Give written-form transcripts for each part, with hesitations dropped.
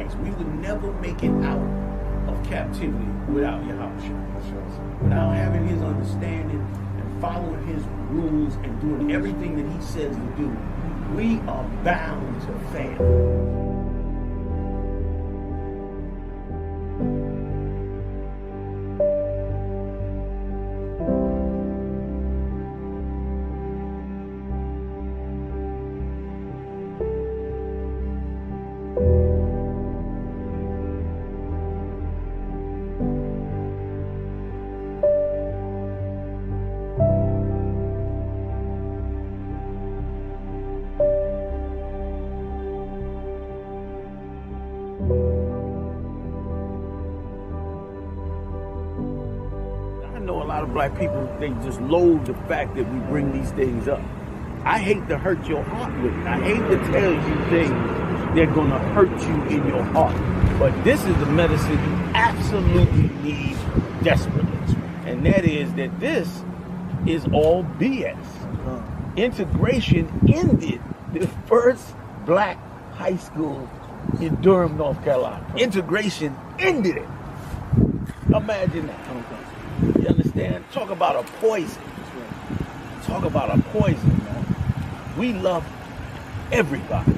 Israelites, we would never make it out of captivity without Yahushua. Without having his understanding and following his rules and doing everything that he says to do, we are bound to fail. Black people, they just loathe the fact that we bring these things up. I hate to hurt your heart with it. I hate to tell you things that are going to hurt you in your heart. But this is the medicine you absolutely need desperately. And that is that this is all BS. Integration ended the first black high school in Durham, North Carolina. Integration ended it. Imagine that. You understand? Talk about a poison. Talk about a poison, man. We love everybody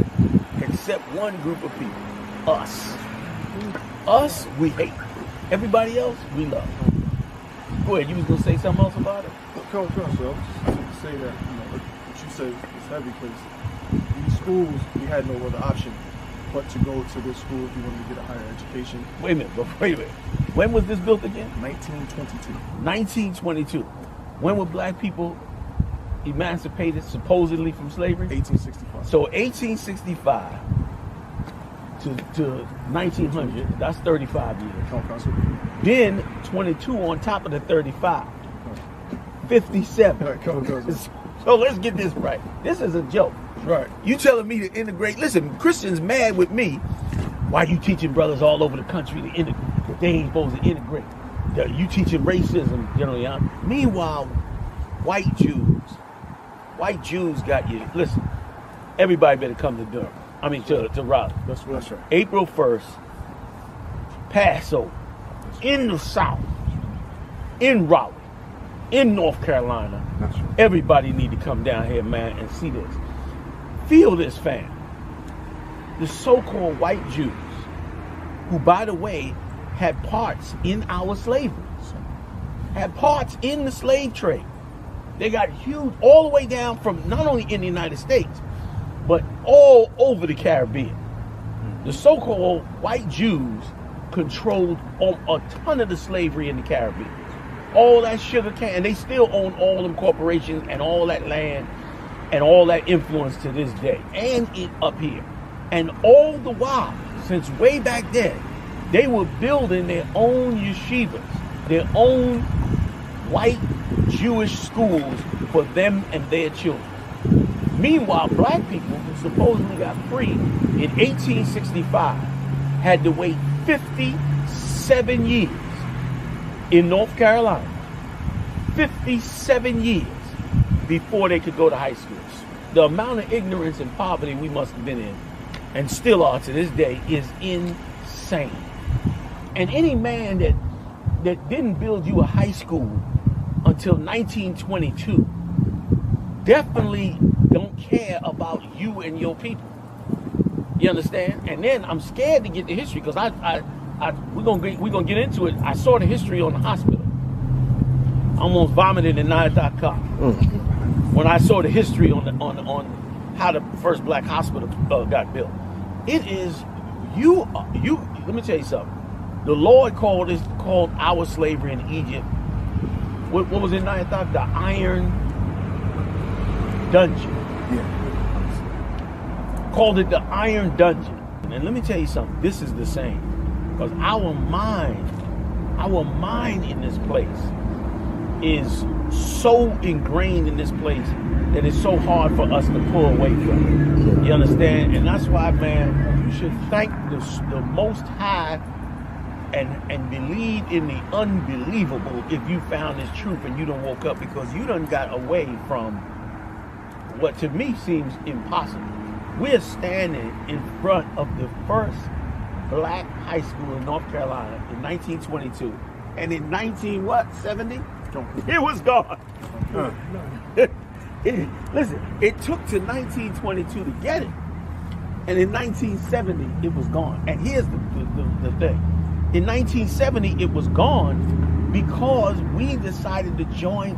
except one group of people. Us. Us, we hate. Everybody else, we love. Go ahead. You was going to say something else about it? Come on, so I was just say that, what you said is heavy because these schools, we had no other option but to go to this school if you wanted to get a higher education. Wait a minute. When was this built again? 1922. 1922. When were black people emancipated supposedly from slavery? 1865. So 1865 to 1900, that's 35 years. Then 22 on top of the 35. 57. So let's get this right. This is a joke. Right. You telling me to integrate? Listen, Christians mad with me. Why you teaching brothers all over the country to integrate? They ain't supposed to integrate. You teaching racism, Meanwhile, white Jews got you. Listen, everybody better come to Durham. To Raleigh. That's right. April 1st, Passover, in the South, in Raleigh, in North Carolina. That's right. Everybody need to come down here, man, and see this. Feel this, fam. The so-called white Jews, who, by the way, had parts in our slavery, had parts in the slave trade. They got huge, all the way down from not only in the United States, but all over the Caribbean. The so-called white Jews controlled a ton of the slavery in the Caribbean. All that sugar cane, and they still own all them corporations and all that land and all that influence to this day, and it up here. And all the while, since way back then, they were building their own yeshivas, their own white Jewish schools for them and their children. Meanwhile, black people who supposedly got free in 1865 had to wait 57 years in North Carolina. 57 years before they could go to high schools. The amount of ignorance and poverty we must have been in, and still are to this day, is insane. And any man that didn't build you a high school until 1922 definitely don't care about you and your people. You understand? And then I'm scared to get the history because we're gonna get into it. I saw the history on the hospital. I almost vomited in I.S.U.P.K. When I saw the history on how the first black hospital got built. It is you. Let me tell you something. The Lord called our slavery in Egypt. What was in I.S.U.P.K? The Iron Dungeon. Yeah. Called it the Iron Dungeon. And let me tell you something. This is the same. Because our mind in this place is so ingrained in this place that it's so hard for us to pull away from it. You understand? And that's why, man, you should thank the Most High and believe in the unbelievable if you found this truth and you done woke up, because you done got away from what to me seems impossible. We're standing in front of the first black high school in North Carolina in 1922, and in 70, it was gone. Listen, it took to 1922 to get it, and in 1970 it was gone. And here's the thing: in 1970 it was gone because we decided to join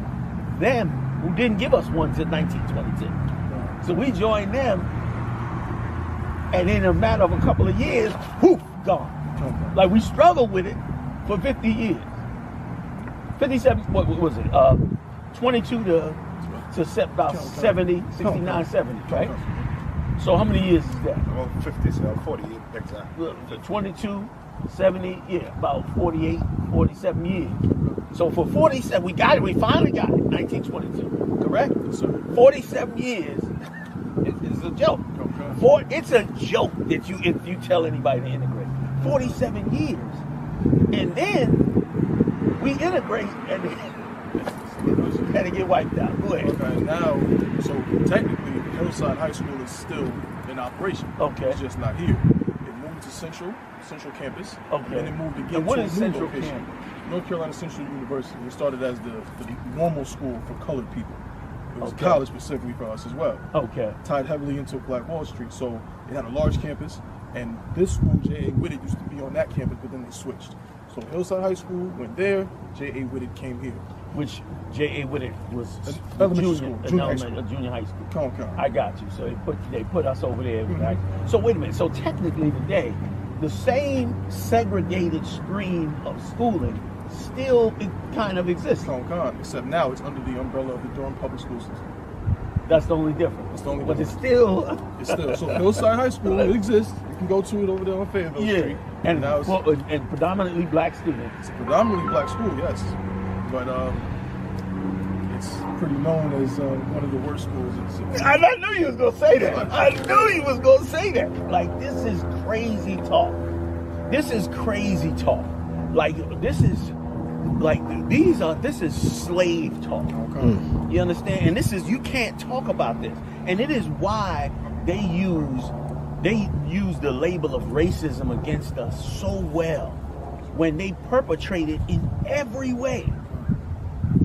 them who didn't give us ones in 1922. So we joined them, and in a matter of a couple of years, whoof, gone. Like we struggled with it for 50 years. 57, what was it? 22 to about 70, 69, 70, right? So how many years is that? Well, 50, 40 exactly. 22, 70, yeah, about 48, 47 years. So for 47, we got it. We finally got it. 1922, correct? Yes, sir. 47 years is a joke. It's a joke that if you tell anybody to integrate. 47 years, and then we integrate and it get wiped out. Go ahead. Okay, now, so technically, Hillside High School is still in operation. Okay. It's just not here. It moved to Central Campus. Okay. And it moved again And what to is a new Central location. Campus? North Carolina Central University. It started as the normal school for colored people. It was Okay. college specifically for us as well. Okay. Tied heavily into Black Wall Street. So it had a large campus, and this school, J.A. Whitted, used to be on that campus, but then they switched. So Hillside High School went there, J.A. Whitted came here. Which J.A. Whitted was Elementary school, junior high school. Junior high school. Come on. I got you. So they put us over there. Right? So wait a minute. So technically today, the same segregated stream of schooling still kind of exists. Except now it's under the umbrella of the Durham public school system. That's the only difference. That's the only but difference. It's still. So Hillside High School, it exists. You can go to it over there on Fayetteville Street. And now and predominantly black students. It's a predominantly black school, yes. But it's pretty known as one of the worst schools in the city. I knew you was gonna say that. I knew you was gonna say that. Like, this is crazy talk. This is crazy talk. Like, this is slave talk. Okay. You understand? And you can't talk about this. And it is why they use the label of racism against us so well when they perpetrate it in every way.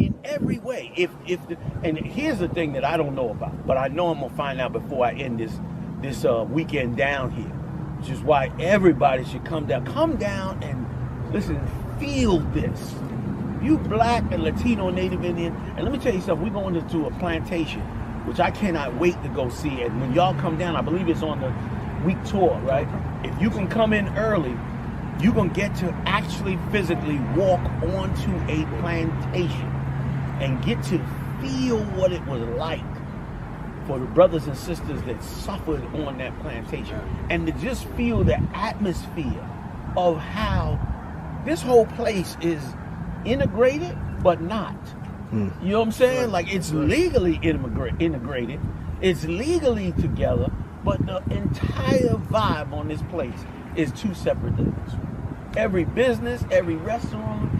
In every way. And here's the thing that I don't know about, but I know I'm gonna find out before I end this weekend down here, which is why everybody should come down. Come down and listen, feel this. You black and Latino Native Indian, and let me tell you something, we're going into a plantation, which I cannot wait to go see. And when y'all come down, I believe it's on the week tour, right? If you can come in early, you're going to get to actually physically walk onto a plantation and get to feel what it was like for the brothers and sisters that suffered on that plantation, and to just feel the atmosphere of how this whole place is integrated but not. You know what I'm saying? Like, it's legally integrated, it's legally together, but the entire vibe on this place is two separate things. Every business, every restaurant,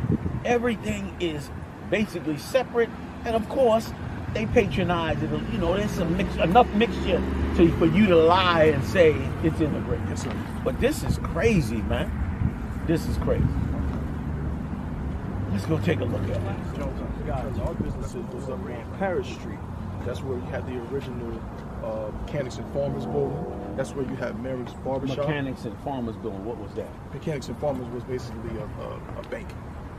everything is basically separate, and of course they patronize it. You know, there's enough mixture for you to lie and say it's integrated. Yes, sir. But this is crazy, man. This is crazy. Let's go take a look at it. Guys, our businesses was up on Paris Street. That's where you had the original Mechanics and Farmers building. That's where you had Mary's Barbershop. Mechanics and Farmers building. What was that? Mechanics and Farmers was basically a bank,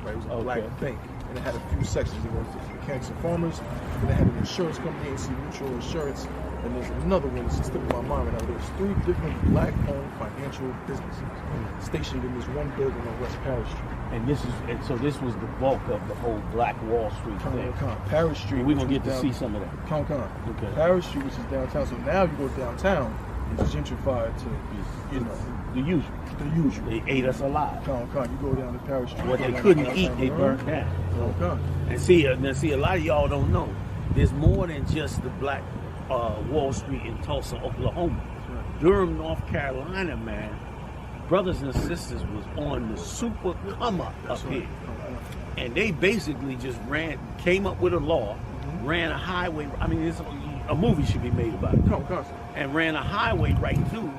right? It was a black bank, and it had a few sections. It was Mechanics and Farmers, and it had an insurance company, AC Mutual Insurance, and there's another one that's slipping my mind right now. There's 3 different black-owned financial businesses stationed in this one building on West Paris Street. And so this was the bulk of the whole Black Wall Street thing. Paris Street. We're gonna get to see some of that. Okay. Paris Street, which is downtown. So now you go downtown, it's gentrified to, the usual. They ate us alive. You go down to Paris Street. What they couldn't eat, they burnt down. And see, a lot of y'all don't know. There's more than just the Black Wall Street in Tulsa, Oklahoma. Right. Durham, North Carolina, man. Brothers and sisters was on the super come up here. And they basically just came up with a law, ran a highway. I mean, a movie should be made about it. And ran a highway right through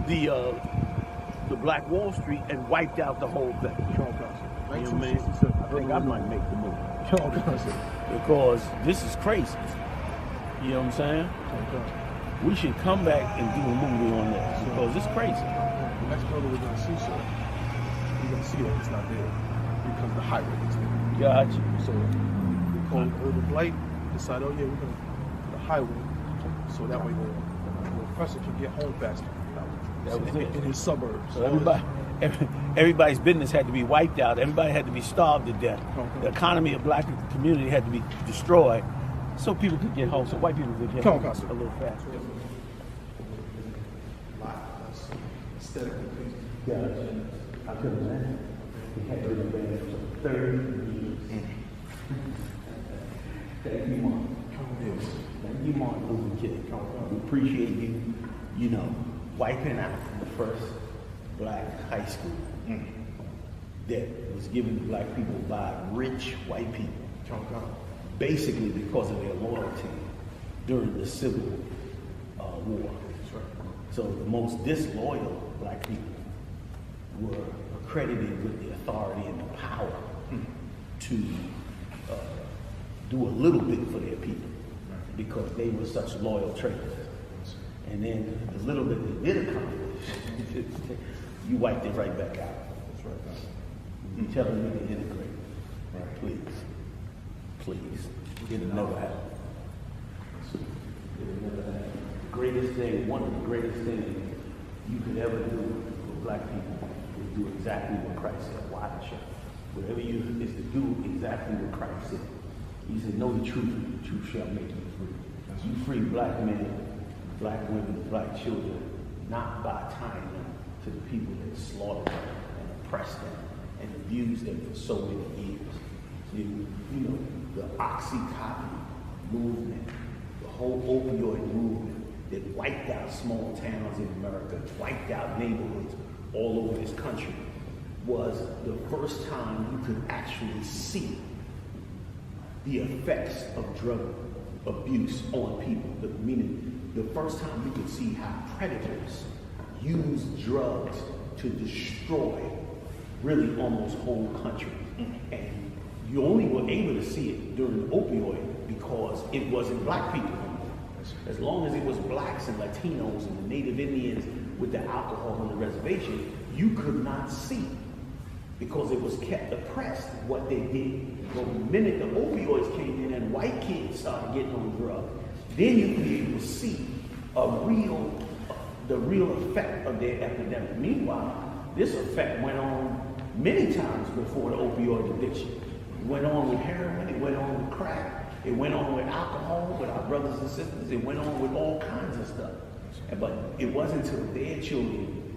the to Black Wall Street and wiped out the whole thing. You know what I mean? I think I might make the move. Because this is crazy. You know what I'm saying? We should come back and do a movie on this because it's crazy. The next brother we're going to see, sir, we're going to see that it's not there because the highway is there. Gotcha. So they call it urban blight. Decide, oh yeah, we're going to do the highway so that way the oppressor can get home faster. That was it. In his suburbs. So everybody's business had to be wiped out. Everybody had to be starved to death. The economy of black community had to be destroyed so people could get home, so white people could get home a little faster. Yeah, I couldn't imagine. He had been banned for 30 years. Thank you, Martin. Thank you, Martin Luther King. We appreciate you, you know, wiping out the first black high school that was given to black people by rich white people, basically because of their loyalty during the Civil War. So the most disloyal black people were accredited with the authority and the power to do a little bit for their people because they were such loyal traitors. And then the little bit they did accomplish, you wiped it right back out. That's right. You're telling me to integrate. Right. Please. It'll never happen. It'll never happen. The greatest thing, one of the greatest things you could ever do for black people is do exactly what Christ said. Watch it. Whatever you is to do exactly what Christ said. He said, know the truth, and the truth shall make you free. You free black men, black women, black children, not by tying them to the people that slaughtered them and oppressed them and abused them for so many years. You know, the Oxycontin movement, the whole opioid movement that wiped out small towns in America, wiped out neighborhoods all over this country, was the first time you could actually see the effects of drug abuse on people. Meaning, the first time you could see how predators use drugs to destroy really almost whole countries. And you only were able to see it during the opioid because it wasn't black people anymore. As long as it was blacks and Latinos and the Native Indians with the alcohol on the reservation, you could not see because it was kept oppressed what they did. But the minute the opioids came in and white kids started getting on drugs, then you could be able to see the real effect of their epidemic. Meanwhile, this effect went on many times before the opioid addiction. It went on with heroin, it went on with crack, it went on with alcohol, with our brothers and sisters, it went on with all kinds of stuff. But it wasn't until their children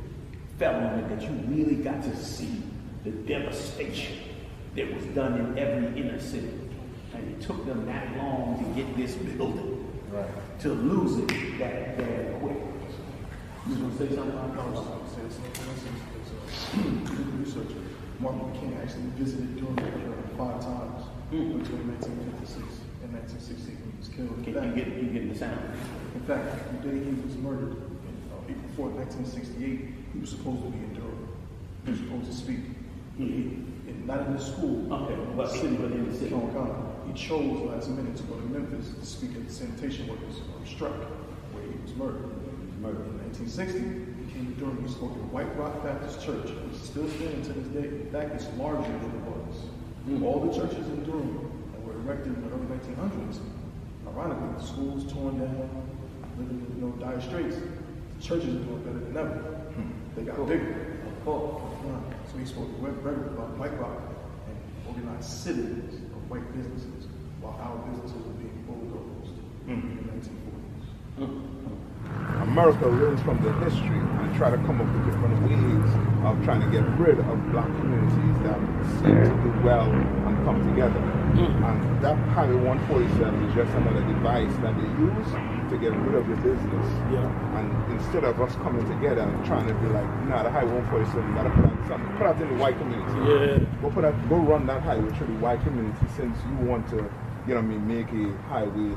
fell on it that you really got to see the devastation that was done in every inner city. And it took them that long to get this building, to lose it that quick. You want to say something about that? Researcher Martin Luther King actually visited Durham 5 times between 1956 and 1960 when he was killed. You getting the sound? In fact, the day he was murdered, April 4th, 1968, he was supposed to be in Durham. He was supposed to speak. Not in the school, but in the city. He chose last minute to go to Memphis to speak at the sanitation workers strike, where he was murdered. In 1960, he came to Durham. He spoke at White Rock Baptist Church, which is still standing to this day. In fact, it's larger than it was. All the churches in Durham that were erected in the early 1900s, ironically, the schools torn down, living in dire straits. The churches are doing better than ever. They got bigger. So he spoke regularly about White Rock and organized sit-ins of white businesses while our businesses were being bulldozed in the 1940s. America learns from the history and try to come up with different ways of trying to get rid of black communities that seem to do well and come together. And that Highway 147 is just another device that they use to get rid of the business. And instead of us coming together and trying to be like, nah, the Highway 147, gotta put out in the white community. Go run that highway through the white community since you want to, you know what I mean, make a highway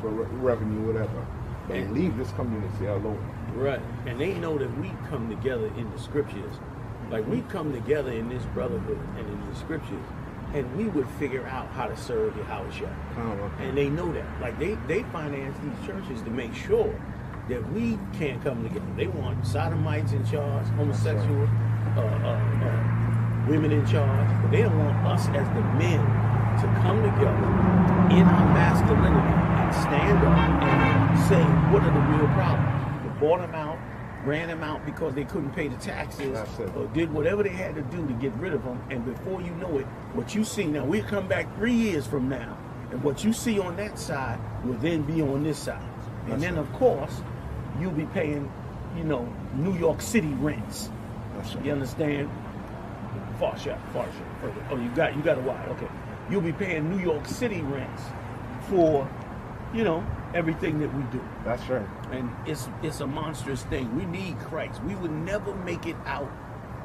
for revenue, whatever. And leave this community alone. Right. And they know that we come together in the scriptures. Like we come together in this brotherhood and in the scriptures, and we would figure out how to serve Yahushua. And they know that. Like they finance these churches to make sure that we can't come together. They want sodomites in charge, homosexuals, women in charge, but they don't want us as the men to come together in our masculinity and stand up and say, what are the real problems? We bought them out, ran them out because they couldn't pay the taxes, or did whatever they had to do to get rid of them. And before you know it, what you see now, we come back 3 years from now, and what you see on that side will then be on this side. And then, of course, you'll be paying, you know, New York City rents. You understand? Far shot. Oh, you got a wire. Okay. You'll be paying New York City rents for, you know, everything that we do. That's right. And it's a monstrous thing. We need Christ. We would never make it out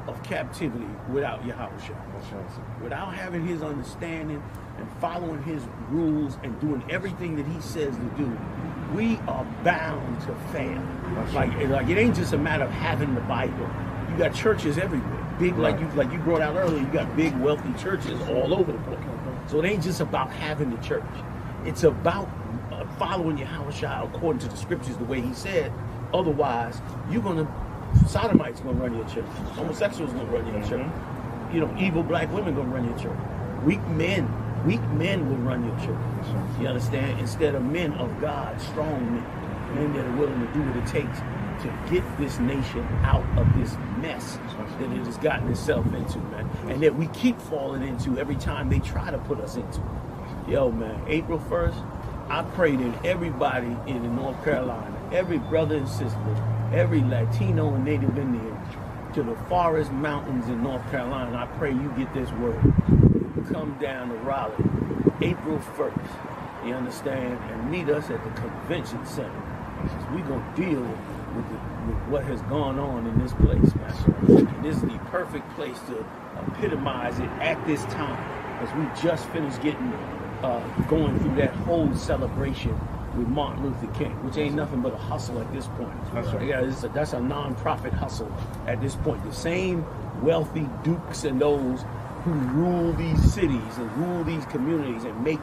of captivity without Yahushua. That's right. Without having his understanding and following his rules and doing everything that he says to do, we are bound to fail. Like it ain't just a matter of having the Bible. You got churches everywhere. Big, like you brought out earlier, you got big wealthy churches all over the place. So it ain't just about having the church. It's about following Yahushua according to the scriptures the way he said. Otherwise, sodomites gonna run your church. Homosexuals gonna run your church. You know, evil black women gonna run your church. Weak men will run your church. You understand? Instead of men of God, strong men that are willing to do what it takes to get this nation out of this mess that it has gotten itself into, man. And that we keep falling into every time they try to put us into. Yo, man, April 1st, I pray that everybody in North Carolina, every brother and sister, every Latino and Native Indian, to the forest mountains in North Carolina, I pray you get this word. Come down to Raleigh, April 1st, you understand, and meet us at the convention center. We're going to deal with what has gone on in this place, man. This is the perfect place to epitomize it at this time, as we just finished going through that whole celebration with Martin Luther King, which ain't nothing but a hustle at this point. That's right. Yeah, that's a non-profit hustle at this point. The same wealthy dukes and those who rule these cities and rule these communities and make,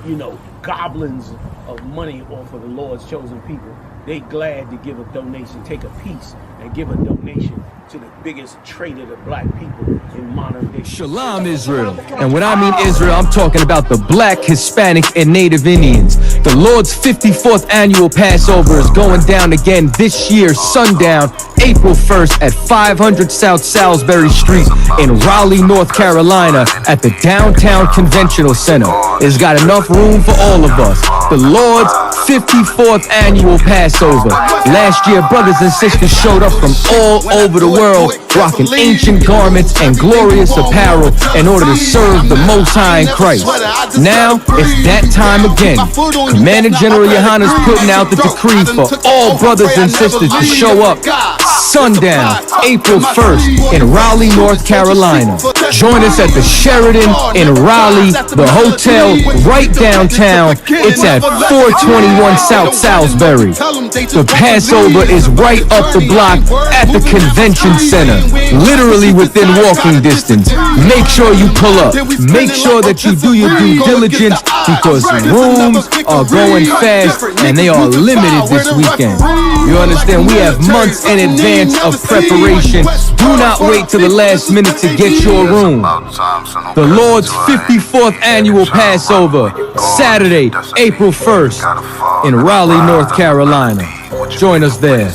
you know, goblins of money off of the Lord's chosen people, they glad to give a donation, take a piece and give a donation to the biggest traitor to black people in modern day. Shalom, Israel. And when I mean Israel, I'm talking about the Black, Hispanic, and Native Indians. The Lord's 54th annual Passover is going down again this year, sundown, April 1st at 500 South Salisbury Street in Raleigh, North Carolina at the Downtown Conventional Center. It's got enough room for all of us. The Lord's 54th annual Passover. Last year, brothers and sisters showed up from all over the world, rocking ancient garments and glorious apparel in order to serve the Most High in Christ. Now, it's that time again. Commander General Yahanna is putting out the decree for all brothers and sisters to show up sundown, April 1st in Raleigh, North Carolina. Join us at the Sheridan in Raleigh, the hotel right downtown. It's at 421 South Salisbury. The Passover is right up the block at the convention center, literally within walking distance. Make sure you pull up. Make sure that you do your due diligence because rooms are going fast and they are limited this weekend. You understand? We have months in advance of preparation. Do not wait till the last minute to get your room. The Lord's 54th annual Passover, Saturday, April 1st in Raleigh, North Carolina. Join us there.